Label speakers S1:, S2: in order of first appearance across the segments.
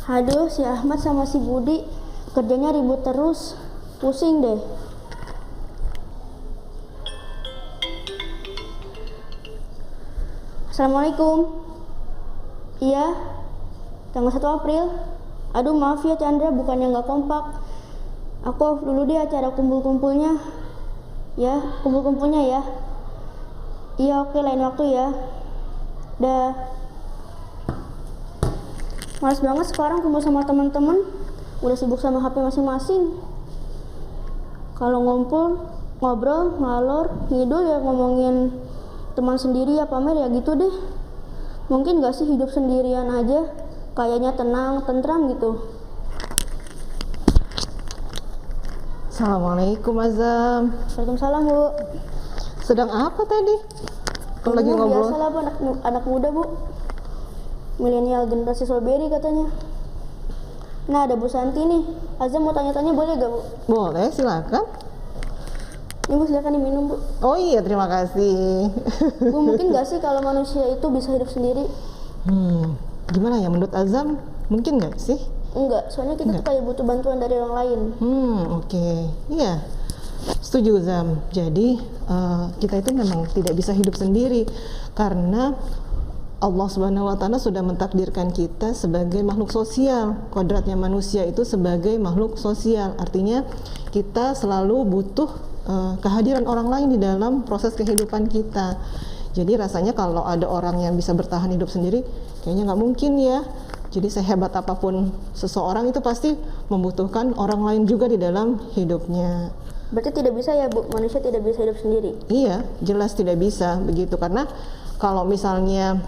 S1: Aduh, si Ahmad sama si Budi kerjanya ribut terus. Pusing deh. Assalamualaikum. Iya, tanggal 1 April. Aduh, maaf ya Chandra, bukannya nggak kompak. Aku off dulu deh acara kumpul-kumpulnya. Ya, kumpul-kumpulnya ya. Iya, oke, lain waktu ya. Dah. Males banget sekarang kumpul sama teman-teman. Udah sibuk sama HP masing-masing. Kalau ngumpul, ngobrol, ngalor, ngidul ya ngomongin teman sendiri ya pamer ya gitu deh. Mungkin gak sih hidup sendirian aja, kayaknya tenang, tentram gitu.
S2: Assalamualaikum Azam.
S1: Waalaikumsalam Bu.
S2: Sedang apa tadi? Kalau lagi ngobrol?
S1: Biasalah Bu, anak muda Bu. Milenial generasi strawberry katanya. Nah, ada Bu Santi nih. Azam mau tanya-tanya boleh gak Bu?
S2: Boleh, silakan.
S1: Ini Bu, silakan diminum Bu.
S2: Oh iya, terima kasih.
S1: Bu, mungkin gak sih kalau manusia itu bisa hidup sendiri?
S2: Gimana ya menurut Azam? Mungkin gak sih?
S1: Enggak, soalnya kita tuh kayak butuh bantuan dari orang lain.
S2: Oke. Iya, setuju Zam. Jadi kita itu memang tidak bisa hidup sendiri karena Allah Subhanahu wa Ta'ala sudah mentakdirkan kita sebagai makhluk sosial. Kodratnya manusia itu sebagai makhluk sosial. Artinya kita selalu butuh kehadiran orang lain di dalam proses kehidupan kita. Jadi rasanya kalau ada orang yang bisa bertahan hidup sendiri, kayaknya nggak mungkin ya. Jadi sehebat apapun seseorang itu pasti membutuhkan orang lain juga di dalam hidupnya.
S1: Berarti tidak bisa ya Bu, manusia tidak bisa hidup sendiri?
S2: Iya, jelas tidak bisa begitu. Karena kalau misalnya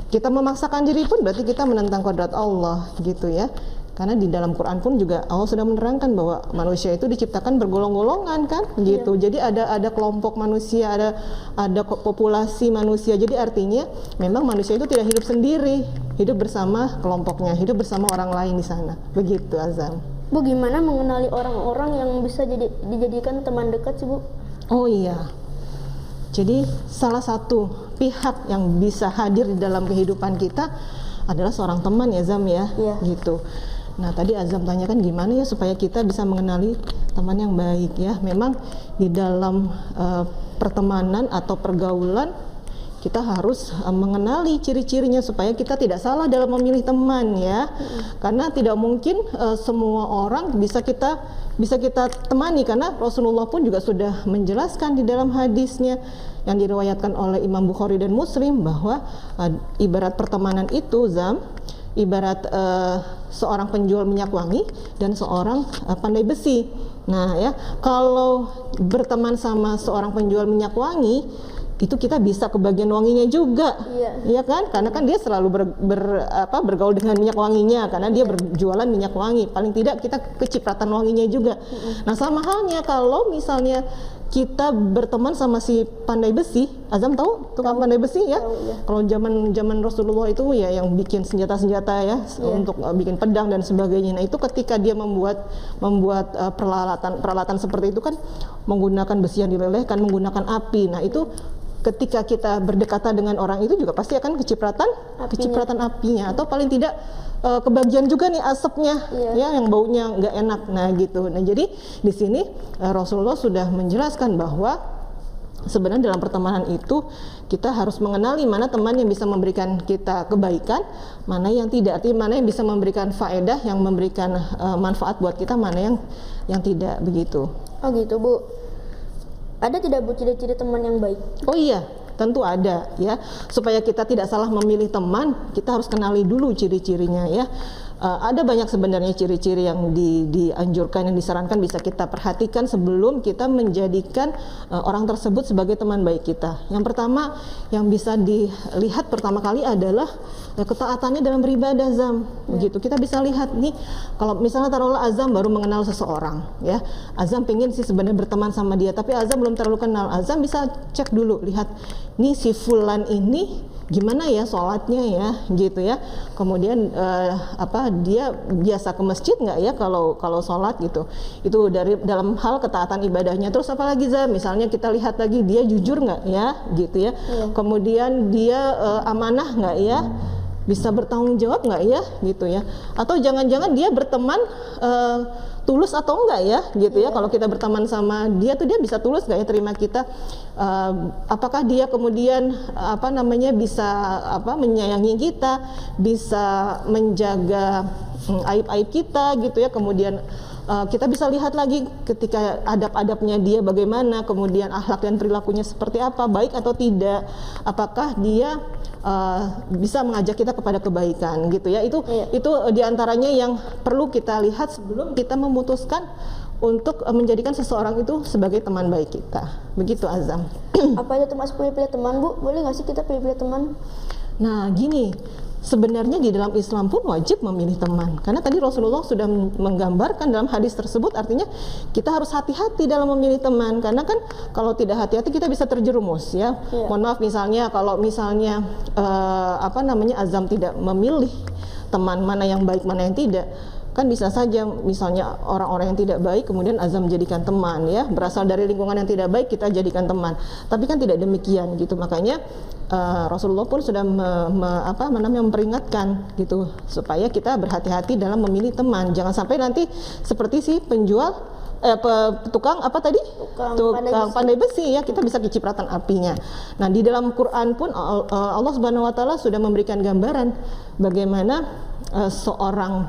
S2: kita memaksakan diri pun berarti kita menentang kodrat Allah gitu ya. Karena di dalam Quran pun juga Allah sudah menerangkan bahwa manusia itu diciptakan bergolong-golongan kan gitu. Jadi ada kelompok manusia, ada populasi manusia. Jadi artinya memang manusia itu tidak hidup sendiri, hidup bersama kelompoknya, hidup bersama orang lain di sana. Begitu Azam.
S1: Bu, gimana mengenali orang-orang yang bisa dijadikan teman dekat sih Bu?
S2: Oh iya. Jadi salah satu pihak yang bisa hadir di dalam kehidupan kita adalah seorang teman ya Zam ya.
S1: Iya.
S2: Gitu. Nah tadi Azam tanyakan gimana ya supaya kita bisa mengenali teman yang baik ya. Memang di dalam pertemanan atau pergaulan kita harus mengenali ciri-cirinya supaya kita tidak salah dalam memilih teman ya. Karena tidak mungkin semua orang bisa kita temani, karena Rasulullah pun juga sudah menjelaskan di dalam hadisnya yang diriwayatkan oleh Imam Bukhari dan Muslim bahwa ibarat pertemanan itu Zam, ibarat seorang penjual minyak wangi dan seorang pandai besi. Nah ya, kalau berteman sama seorang penjual minyak wangi itu kita bisa kebagian wanginya juga, iya kan? Karena kan dia selalu bergaul dengan minyak wanginya, karena dia berjualan minyak wangi. Paling tidak kita kecipratan wanginya juga. Nah sama halnya kalau misalnya kita berteman sama si pandai besi, Azam tahu tukang pandai besi ya? Kalau zaman Rasulullah itu ya yang bikin senjata-senjata ya untuk bikin pedang dan sebagainya. Nah itu ketika dia membuat peralatan seperti itu kan menggunakan besi yang dilelehkan, menggunakan api. Nah itu ketika kita berdekatan dengan orang itu juga pasti akan kecipratan apinya atau paling tidak kebagian juga nih asapnya ya yang baunya nggak enak. Nah gitu. Nah jadi di sini Rasulullah sudah menjelaskan bahwa sebenarnya dalam pertemanan itu kita harus mengenali mana teman yang bisa memberikan kita kebaikan, mana yang tidak, artinya mana yang bisa memberikan faedah, yang memberikan manfaat buat kita, mana yang tidak begitu.
S1: Oh gitu Bu. Ada tidak Bu ciri-ciri teman yang baik? Oh
S2: iya, tentu ada ya. Supaya kita tidak salah memilih teman, kita harus kenali dulu ciri-cirinya ya. Ada banyak sebenarnya ciri-ciri yang dianjurkan, yang disarankan bisa kita perhatikan sebelum kita menjadikan orang tersebut sebagai teman baik kita. Yang pertama yang bisa dilihat pertama kali adalah ketaatannya dalam beribadah Zam. Begitu kita bisa lihat nih, kalau misalnya taruhlah Azam baru mengenal seseorang ya, Azam pengen sih sebenarnya berteman sama dia, tapi Azam belum terlalu kenal. Azam bisa cek dulu, lihat nih si Fulan ini gimana ya sholatnya ya gitu ya, kemudian dia biasa ke masjid nggak ya kalau sholat gitu. Itu dari dalam hal ketaatan ibadahnya. Terus apalagi Zam, misalnya kita lihat lagi dia jujur nggak ya gitu ya, kemudian dia amanah nggak ya bisa bertanggung jawab nggak ya gitu ya, atau jangan-jangan dia berteman tulus atau enggak ya gitu ya. Kalau kita berteman sama dia tuh dia bisa tulus nggak ya terima kita, apakah dia kemudian bisa menyayangi kita, bisa menjaga aib-aib kita gitu ya. Kemudian kita bisa lihat lagi ketika adab-adabnya dia bagaimana, kemudian akhlak dan perilakunya seperti apa, baik atau tidak, apakah dia bisa mengajak kita kepada kebaikan gitu ya. Itu diantaranya yang perlu kita lihat sebelum kita memutuskan untuk menjadikan seseorang itu sebagai teman baik kita. Begitu Azam.
S1: Apa itu termasuk pilih-pilih teman, Bu? Boleh nggak sih kita pilih-pilih teman?
S2: Nah gini, sebenarnya di dalam Islam pun wajib memilih teman, karena tadi Rasulullah sudah menggambarkan dalam hadis tersebut, artinya kita harus hati-hati dalam memilih teman, karena kan kalau tidak hati-hati kita bisa terjerumus ya. Mohon maaf misalnya kalau misalnya Azam tidak memilih teman mana yang baik mana yang tidak, kan bisa saja misalnya orang-orang yang tidak baik kemudian Azam jadikan teman ya, berasal dari lingkungan yang tidak baik kita jadikan teman, tapi kan tidak demikian gitu. Makanya Rasulullah pun sudah memperingatkan gitu supaya kita berhati-hati dalam memilih teman, jangan sampai nanti seperti si penjual tukang pandai besi ya, kita bisa kecipratan apinya. Nah di dalam Quran pun Allah Subhanahu Wa Taala sudah memberikan gambaran bagaimana seorang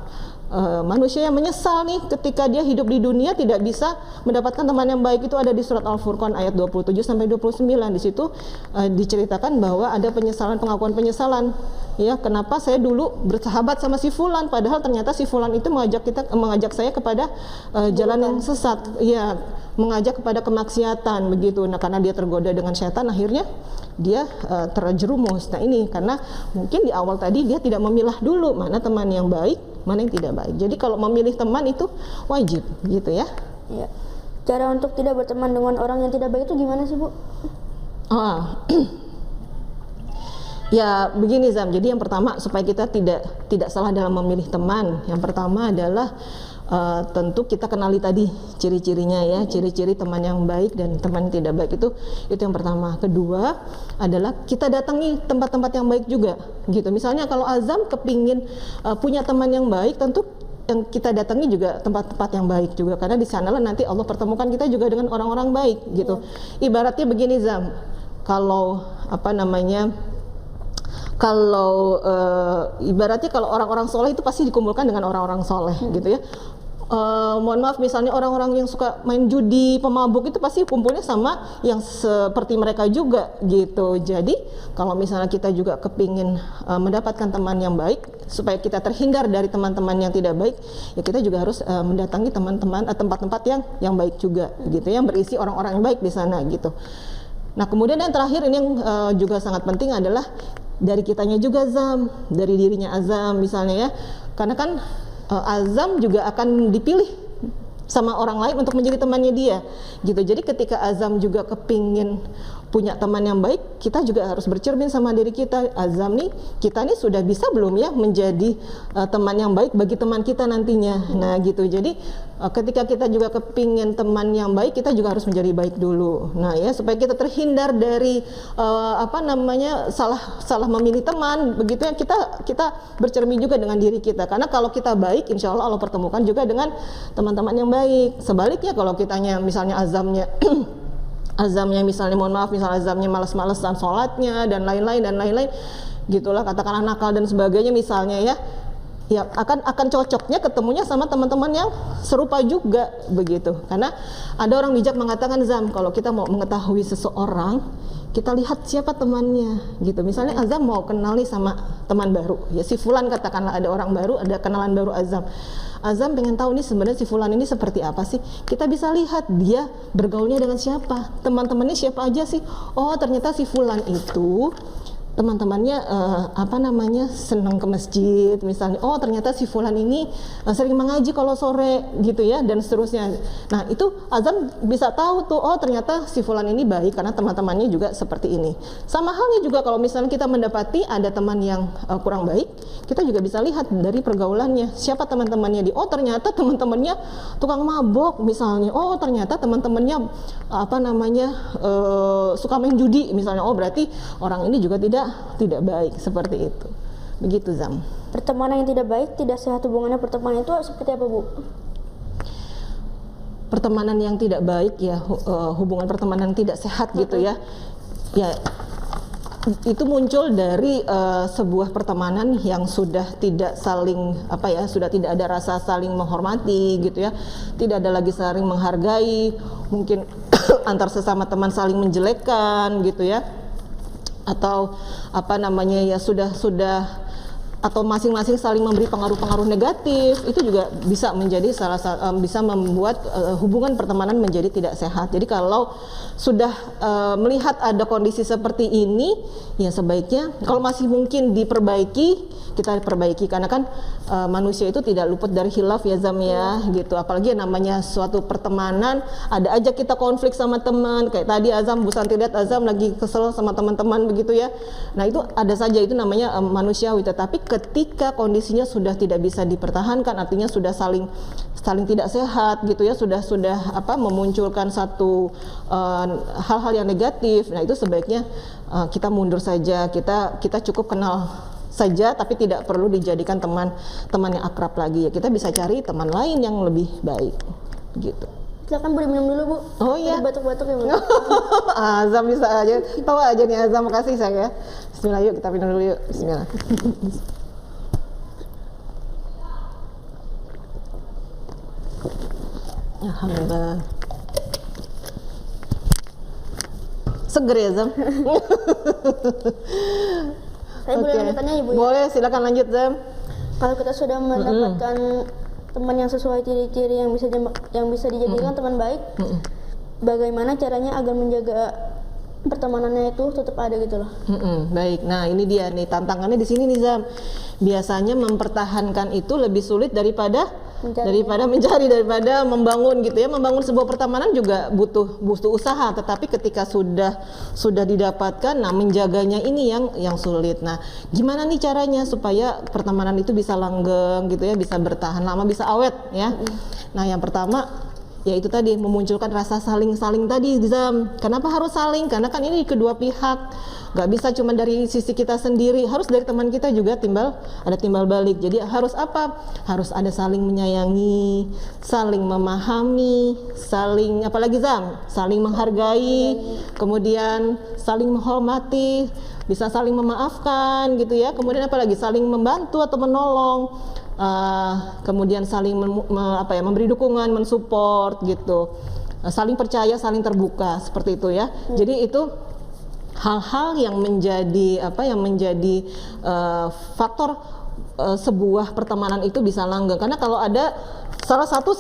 S2: manusia yang menyesal nih ketika dia hidup di dunia tidak bisa mendapatkan teman yang baik. Itu ada di surat Al-Furqan ayat 27 sampai 29. Di situ diceritakan bahwa ada pengakuan penyesalan ya, kenapa saya dulu bersahabat sama si fulan padahal ternyata si fulan itu mengajak saya kepada jalan yang sesat ya, mengajak kepada kemaksiatan begitu. Nah karena dia tergoda dengan setan akhirnya dia terjerumus. Nah ini karena mungkin di awal tadi dia tidak memilah dulu mana teman yang baik, mana yang tidak baik. Jadi kalau memilih teman itu wajib gitu ya.
S1: Iya. Cara untuk tidak berteman dengan orang yang tidak baik itu gimana sih, Bu?
S2: Ya begini Zam, jadi yang pertama supaya kita tidak salah dalam memilih teman, yang pertama adalah tentu kita kenali tadi ciri-cirinya ya, ciri-ciri teman yang baik dan teman yang tidak baik itu yang pertama. Kedua adalah kita datangi tempat-tempat yang baik juga gitu. Misalnya kalau Azam kepingin punya teman yang baik, tentu yang kita datangi juga tempat-tempat yang baik juga, karena di sanalah nanti Allah pertemukan kita juga dengan orang-orang baik gitu. Ibaratnya begini Zam, kalau ibaratnya kalau orang-orang soleh itu pasti dikumpulkan dengan orang-orang soleh gitu ya. Mohon maaf misalnya orang-orang yang suka main judi, pemabuk itu pasti kumpulnya sama yang seperti mereka juga gitu. Jadi kalau misalnya kita juga kepingin mendapatkan teman yang baik supaya kita terhindar dari teman-teman yang tidak baik, ya kita juga harus mendatangi teman-teman tempat-tempat yang baik juga gitu, yang berisi orang-orang yang baik di sana gitu. Nah kemudian yang terakhir ini yang juga sangat penting adalah dari kitanya juga Zam, dari dirinya Azam misalnya ya, karena kan Azam juga akan dipilih sama orang lain untuk menjadi temannya dia gitu. Jadi ketika Azam juga kepingin punya teman yang baik, kita juga harus bercermin sama diri kita, Azam nih, kita nih sudah bisa belum ya menjadi teman yang baik bagi teman kita nantinya. Nah gitu, jadi ketika kita juga kepingin teman yang baik, kita juga harus menjadi baik dulu. Nah ya, supaya kita terhindar dari salah memilih teman, begitu ya, kita bercermin juga dengan diri kita. Karena kalau kita baik, insya Allah Allah pertemukan juga dengan teman-teman yang baik. Sebaliknya kalau kitanya misalnya azamnya misalnya, mohon maaf, misalnya azamnya malas-malesan sholatnya dan lain-lain gitulah, katakanlah nakal dan sebagainya misalnya ya akan cocoknya ketemunya sama teman-teman yang serupa juga begitu. Karena ada orang bijak mengatakan Zam, kalau kita mau mengetahui seseorang, kita lihat siapa temannya gitu. Misalnya Azam mau kenal nih sama teman baru ya, si fulan katakanlah, ada orang baru, ada kenalan baru Azam pengen tahu nih sebenarnya si fulan ini seperti apa sih. Kita bisa lihat dia bergaulnya dengan siapa, teman-temannya siapa aja sih. Oh ternyata si fulan itu teman-temannya senang ke masjid misalnya. Oh ternyata si fulan ini sering mengaji kalau sore gitu ya, dan seterusnya. Nah itu Azam bisa tahu tuh, oh ternyata si fulan ini baik karena teman-temannya juga seperti ini. Sama halnya juga kalau misalnya kita mendapati ada teman yang kurang baik, kita juga bisa lihat dari pergaulannya, siapa teman-temannya oh ternyata teman-temannya tukang mabok misalnya. Oh ternyata teman-temannya suka main judi misalnya. Oh berarti orang ini juga tidak baik, seperti itu. Begitu Zam.
S1: Pertemanan yang tidak baik, tidak sehat hubungannya pertemanan itu seperti apa Bu?
S2: Pertemanan yang tidak baik ya, hubungan pertemanan tidak sehat gitu ya. Ya itu muncul dari sebuah pertemanan yang sudah tidak saling sudah tidak ada rasa saling menghormati gitu ya, tidak ada lagi saling menghargai, mungkin antar sesama teman saling menjelekkan gitu ya, atau sudah atau masing-masing saling memberi pengaruh-pengaruh negatif. Itu juga bisa menjadi bisa membuat hubungan pertemanan menjadi tidak sehat. Jadi kalau sudah melihat ada kondisi seperti ini, ya sebaiknya kalau masih mungkin diperbaiki, kita perbaiki, karena kan manusia itu tidak luput dari khilaf ya Zam ya, gitu. Apalagi namanya suatu pertemanan, ada aja kita konflik sama teman, kayak tadi Azam, Bu Santi lihat Azam lagi kesel sama teman-teman begitu ya. Nah itu ada saja, itu namanya manusiawi. Tetapi ketika kondisinya sudah tidak bisa dipertahankan, artinya sudah saling tidak sehat gitu ya, sudah memunculkan satu hal-hal yang negatif. Nah itu sebaiknya kita mundur saja, kita cukup kenal saja, tapi tidak perlu dijadikan teman yang akrab lagi ya. Kita bisa cari teman lain yang lebih baik gitu.
S1: Silakan Bu, minum dulu Bu.
S2: Oh iya.
S1: Batuk-batuk ya Bu.
S2: Azam bisa aja, tahu aja nih Azam, makasih saya. Bismillah, yuk kita minum dulu yuk. Bismillah. Alhamdulillah. Seger ya Zam?
S1: Saya boleh lanjutannya ya Bu?
S2: Boleh, silakan lanjut Zam.
S1: Kalau kita sudah mendapatkan teman yang sesuai ciri-ciri yang bisa dijadikan teman baik, bagaimana caranya agar menjaga pertemanannya itu tetap ada gitu loh?
S2: Baik, nah ini dia nih tantangannya di sini nih Zam. Biasanya mempertahankan itu lebih sulit daripada mencari, daripada membangun gitu ya. Membangun sebuah pertemanan juga butuh usaha, tetapi ketika sudah didapatkan, nah menjaganya ini yang sulit. Nah, gimana nih caranya supaya pertemanan itu bisa langgeng gitu ya, bisa bertahan lama, bisa awet ya. Nah, yang pertama ya itu tadi, memunculkan rasa saling tadi Zam. Kenapa harus saling? Karena kan ini kedua pihak. Gak bisa cuma dari sisi kita sendiri, harus dari teman kita juga ada timbal balik. Jadi harus apa? Harus ada saling menyayangi, saling memahami, saling apalagi Zam? Saling menghargai, kemudian saling menghormati, bisa saling memaafkan gitu ya. Kemudian apalagi saling membantu atau menolong. Kemudian saling memberi dukungan, mensupport gitu. Saling percaya, saling terbuka, seperti itu ya. Jadi itu hal-hal yang menjadi faktor sebuah pertemanan itu bisa langgeng. Karena kalau ada salah satu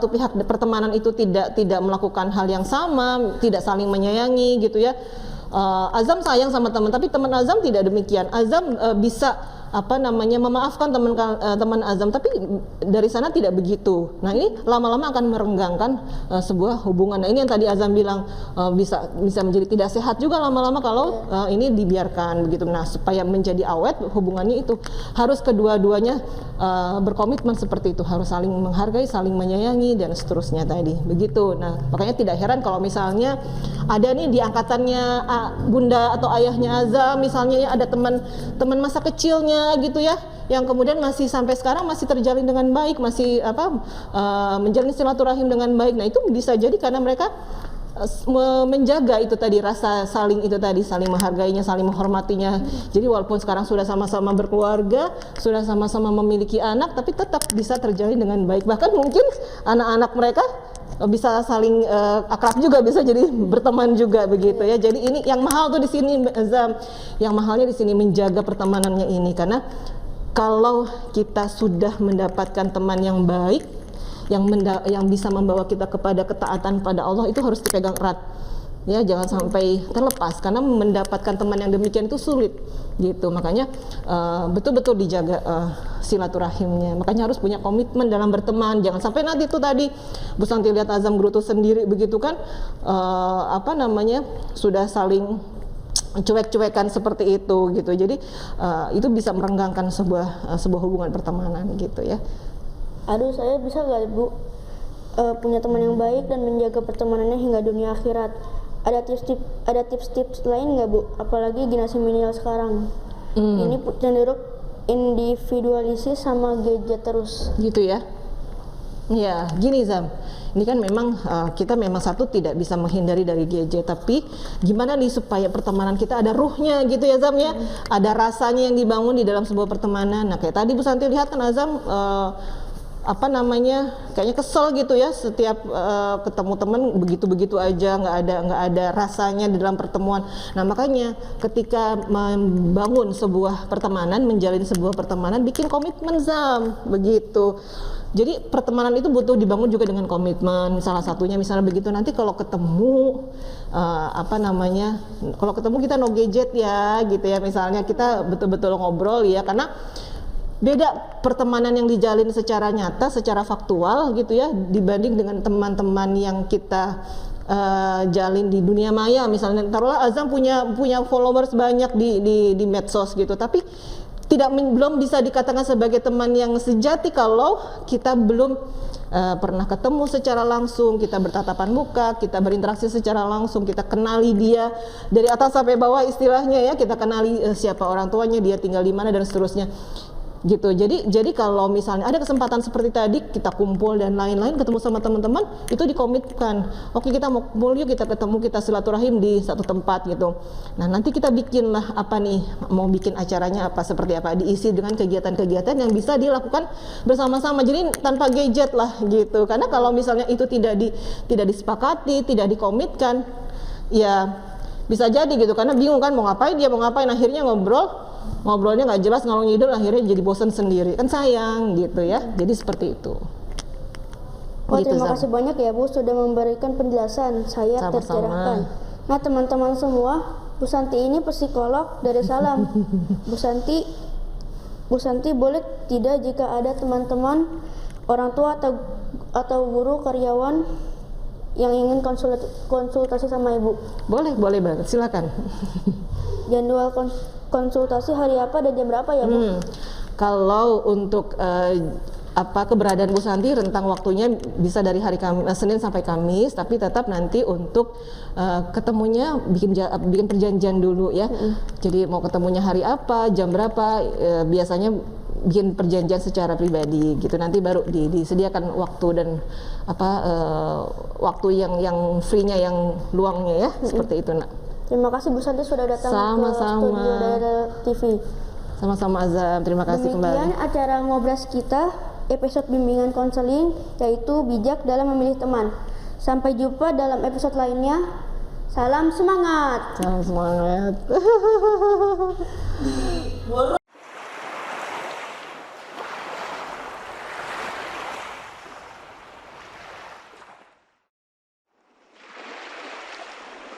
S2: pihak pertemanan itu tidak melakukan hal yang sama, tidak saling menyayangi gitu ya. Azam sayang sama teman, tapi teman Azam tidak demikian. Azam bisa memaafkan teman Azam, tapi dari sana tidak begitu. Nah ini lama-lama akan merenggangkan sebuah hubungan. Nah ini yang tadi Azam bilang bisa menjadi tidak sehat juga lama-lama kalau ini dibiarkan begitu. Nah supaya menjadi awet hubungannya itu harus kedua-duanya berkomitmen seperti itu, harus saling menghargai, saling menyayangi dan seterusnya tadi begitu. Nah makanya tidak heran kalau misalnya ada nih di angkatannya bunda atau ayahnya Azam misalnya ya, ada teman masa kecilnya gitu ya, yang kemudian masih sampai sekarang masih terjalin dengan baik, masih menjalin silaturahim dengan baik. Nah itu bisa jadi karena mereka menjaga itu tadi, rasa saling menghargainya, saling menghormatinya. Jadi walaupun sekarang sudah sama-sama berkeluarga, sudah sama-sama memiliki anak, tapi tetap bisa terjalin dengan baik. Bahkan mungkin anak-anak mereka bisa saling akrab juga, bisa jadi berteman juga begitu ya. Jadi ini yang mahal tuh di sini Zam, yang mahalnya di sini menjaga pertemanannya ini. Karena kalau kita sudah mendapatkan teman yang baik, yang bisa membawa kita kepada ketaatan pada Allah, itu harus dipegang erat ya, jangan sampai terlepas, karena mendapatkan teman yang demikian itu sulit gitu. Makanya betul-betul dijaga silaturahimnya. Makanya harus punya komitmen dalam berteman. Jangan sampai nanti itu tadi Bu Santi lihat Azam Gerutu sendiri begitu kan, sudah saling cuek-cuekan seperti itu gitu. Jadi itu bisa merenggangkan sebuah hubungan pertemanan gitu ya.
S1: Aduh, saya bisa gak Bu punya teman yang baik dan menjaga pertemanannya hingga dunia akhirat? Ada tips-tips lain nggak Bu? Apalagi generasi milenial sekarang. Ini cenderung individualisasi sama gadget terus.
S2: Gitu ya. Ya, gini Zam, ini kan memang kita memang satu tidak bisa menghindari dari gadget, tapi gimana nih supaya pertemanan kita ada ruhnya gitu ya Zam ya, ada rasanya yang dibangun di dalam sebuah pertemanan. Nah kayak tadi Bu Santi lihat kan Azam apa namanya, kayaknya kesel gitu ya setiap ketemu temen begitu-begitu aja, nggak ada rasanya di dalam pertemuan. Nah makanya ketika membangun sebuah pertemanan, menjalin sebuah pertemanan, bikin komitmen Zam, begitu. Jadi pertemanan itu butuh dibangun juga dengan komitmen. Salah satunya misalnya begitu, nanti kalau ketemu apa namanya, kalau ketemu kita no gadget ya gitu ya, misalnya kita betul-betul ngobrol ya, karena beda pertemanan yang dijalin secara nyata, secara faktual gitu ya, dibanding dengan teman-teman yang kita jalin di dunia maya. Misalnya taruhlah Azam punya followers banyak di medsos gitu, tapi belum bisa dikatakan sebagai teman yang sejati kalau kita belum pernah ketemu secara langsung, kita bertatapan muka, kita berinteraksi secara langsung, kita kenali dia dari atas sampai bawah istilahnya ya, kita kenali siapa orang tuanya, dia tinggal di mana dan seterusnya gitu. Jadi kalau misalnya ada kesempatan seperti tadi, kita kumpul dan lain-lain, ketemu sama teman-teman, itu dikomitkan, oke kita mau kumpul yuk, kita ketemu, kita silaturahim di satu tempat gitu. Nah nanti kita bikinlah apa nih, mau bikin acaranya apa, seperti apa, diisi dengan kegiatan-kegiatan yang bisa dilakukan bersama-sama, jadi tanpa gadget lah gitu. Karena kalau misalnya itu tidak disepakati, tidak dikomitkan, ya bisa jadi gitu, karena bingung kan mau ngapain, dia mau ngapain, akhirnya ngobrolnya nggak jelas, ngalor ngidul, akhirnya jadi bosan sendiri, kan sayang gitu ya. Jadi seperti itu. Gitu,
S1: Terima kasih banyak ya Bu sudah memberikan penjelasan, saya
S2: Sama-sama.
S1: tercerahkan. Nah teman-teman semua, Bu Santi ini psikolog dari Salam. Bu Santi boleh tidak jika ada teman-teman, orang tua atau guru, karyawan yang ingin konsultasi sama Ibu?
S2: Boleh banget, silakan.
S1: Jadwal konsultasi hari apa dan jam berapa ya Bu?
S2: Kalau untuk keberadaan Bu Santi, rentang waktunya bisa dari hari Senin sampai Kamis, tapi tetap nanti untuk ketemunya bikin perjanjian dulu ya. Jadi mau ketemunya hari apa, jam berapa, biasanya bikin perjanjian secara pribadi gitu. Nanti baru disediakan waktu dan waktu yang free-nya, yang luangnya ya, seperti itu nak.
S1: Terima kasih Bu Santi sudah datang
S2: Sama-sama.
S1: ke studio Dada TV.
S2: Sama-sama Azam, terima kasih kembali.
S1: Demikian acara ngobras kita, episode bimbingan konseling, yaitu bijak dalam memilih teman. Sampai jumpa dalam episode lainnya. Salam semangat.
S2: Salam semangat.